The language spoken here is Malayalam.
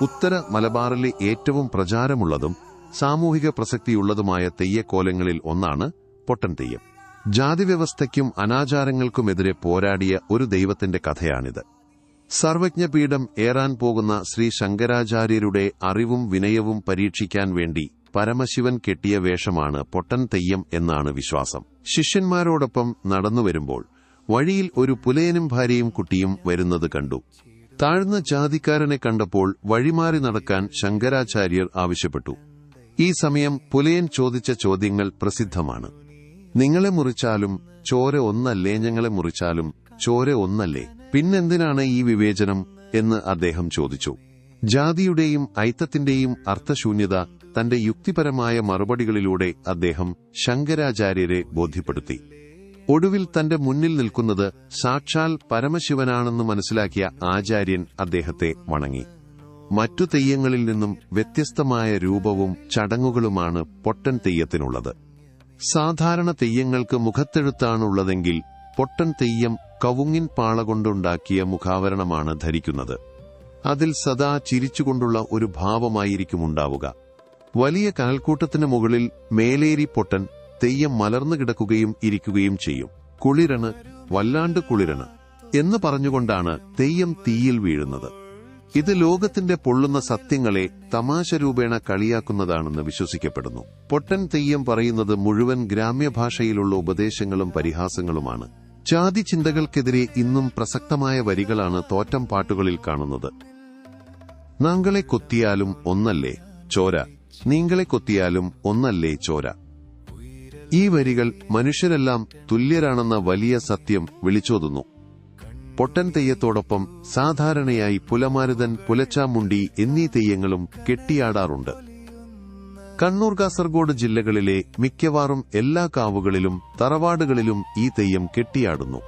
ഉത്തര മലബാറിലെ ഏറ്റവും പ്രചാരമുള്ളതും സാമൂഹിക പ്രസക്തിയുള്ളതുമായ തെയ്യക്കോലങ്ങളിൽ ഒന്നാണ് പൊട്ടൻ തെയ്യം. ജാതിവ്യവസ്ഥയ്ക്കും അനാചാരങ്ങൾക്കുമെതിരെ പോരാടിയ ഒരു ദൈവത്തിന്റെ കഥയാണിത്. സർവജ്ഞപീഠം ഏറാൻ പോകുന്ന ശ്രീ ശങ്കരാചാര്യരുടെ അറിവും വിനയവും പരീക്ഷിക്കാൻ വേണ്ടി പരമശിവൻ കെട്ടിയ വേഷമാണ് പൊട്ടൻ തെയ്യം എന്നാണ് വിശ്വാസം. ശിഷ്യന്മാരോടൊപ്പം നടന്നുവരുമ്പോൾ വഴിയിൽ ഒരു പുലയനും ഭാര്യയും കുട്ടിയും വരുന്നത് കണ്ടു. താഴ്ന്ന ജാതിക്കാരനെ കണ്ടപ്പോൾ വഴിമാറി നടക്കാൻ ശങ്കരാചാര്യർ ആവശ്യപ്പെട്ടു. ഈ സമയം പുലയൻ ചോദിച്ച ചോദ്യങ്ങൾ പ്രസിദ്ധമാണ്. നിങ്ങളെ മുറിച്ചാലും ചോര ഒന്നല്ലേ, ഞങ്ങളെ മുറിച്ചാലും ചോര ഒന്നല്ലേ, പിന്നെന്തിനാണ് ഈ വിവേചനം എന്ന് അദ്ദേഹം ചോദിച്ചു. ജാതിയുടെയും ഐത്തത്തിന്റെയും അർത്ഥശൂന്യത തന്റെ യുക്തിപരമായ മറുപടികളിലൂടെ അദ്ദേഹം ശങ്കരാചാര്യരെ ബോധ്യപ്പെടുത്തി. ഒടുവിൽ തന്റെ മുന്നിൽ നിൽക്കുന്നത് സാക്ഷാൽ പരമശിവനാണെന്ന് മനസ്സിലാക്കിയ ആചാര്യൻ അദ്ദേഹത്തെ വണങ്ങി. മറ്റു തെയ്യങ്ങളിൽ നിന്നും വ്യത്യസ്തമായ രൂപവും ചടങ്ങുകളുമാണ് പൊട്ടൻ തെയ്യത്തിനുള്ളത്. സാധാരണ തെയ്യങ്ങൾക്ക് മുഖത്തെഴുത്താണുള്ളതെങ്കിൽ പൊട്ടൻ തെയ്യം കവുങ്ങിൻ പാള കൊണ്ടുണ്ടാക്കിയ മുഖാവരണമാണ് ധരിക്കുന്നത്. അതിൽ സദാ ചിരിച്ചുകൊണ്ടുള്ള ഒരു ഭാവമായിരിക്കും ഉണ്ടാവുക. വലിയ കനൽക്കൂട്ടത്തിന് മുകളിൽ മേലേരി പൊട്ടൻ തെയ്യം മലർന്നു കിടക്കുകയും ഇരിക്കുകയും ചെയ്യും. കുളിരണ്, വല്ലാണ്ട് കുളിരണ് എന്ന് പറഞ്ഞുകൊണ്ടാണ് തെയ്യം തീയിൽ വീഴുന്നത്. ഇത് ലോകത്തിന്റെ പൊള്ളുന്ന സത്യങ്ങളെ തമാശ രൂപേണ കളിയാക്കുന്നതാണെന്ന് വിശ്വസിക്കപ്പെടുന്നു. പൊട്ടൻ തെയ്യം പറയുന്നത് മുഴുവൻ ഗ്രാമ്യഭാഷയിലുള്ള ഉപദേശങ്ങളും പരിഹാസങ്ങളുമാണ്. ജാതി ചിന്തകൾക്കെതിരെ ഇന്നും പ്രസക്തമായ വരികളാണ് തോറ്റം പാട്ടുകളിൽ കാണുന്നത്. നാങ്കളെ കൊത്തിയാലും ഒന്നല്ലേ ചോര, നീങ്കളെ കൊത്തിയാലും ഒന്നല്ലേ ചോര. ഈ വരികൾ മനുഷ്യരെല്ലാം തുല്യരാണെന്ന വലിയ സത്യം വിളിച്ചോതുന്നു. പൊട്ടൻ തെയ്യത്തോടൊപ്പം സാധാരണയായി പുലമാരുതൻ, പുലച്ചാമുണ്ടി എന്നീ തെയ്യങ്ങളും കെട്ടിയാടാറുണ്ട്. കണ്ണൂർ, കാസർഗോഡ് ജില്ലകളിലെ മിക്കവാറും എല്ലാ കാവുകളിലും തറവാടുകളിലും ഈ തെയ്യം കെട്ടിയാടുന്നു.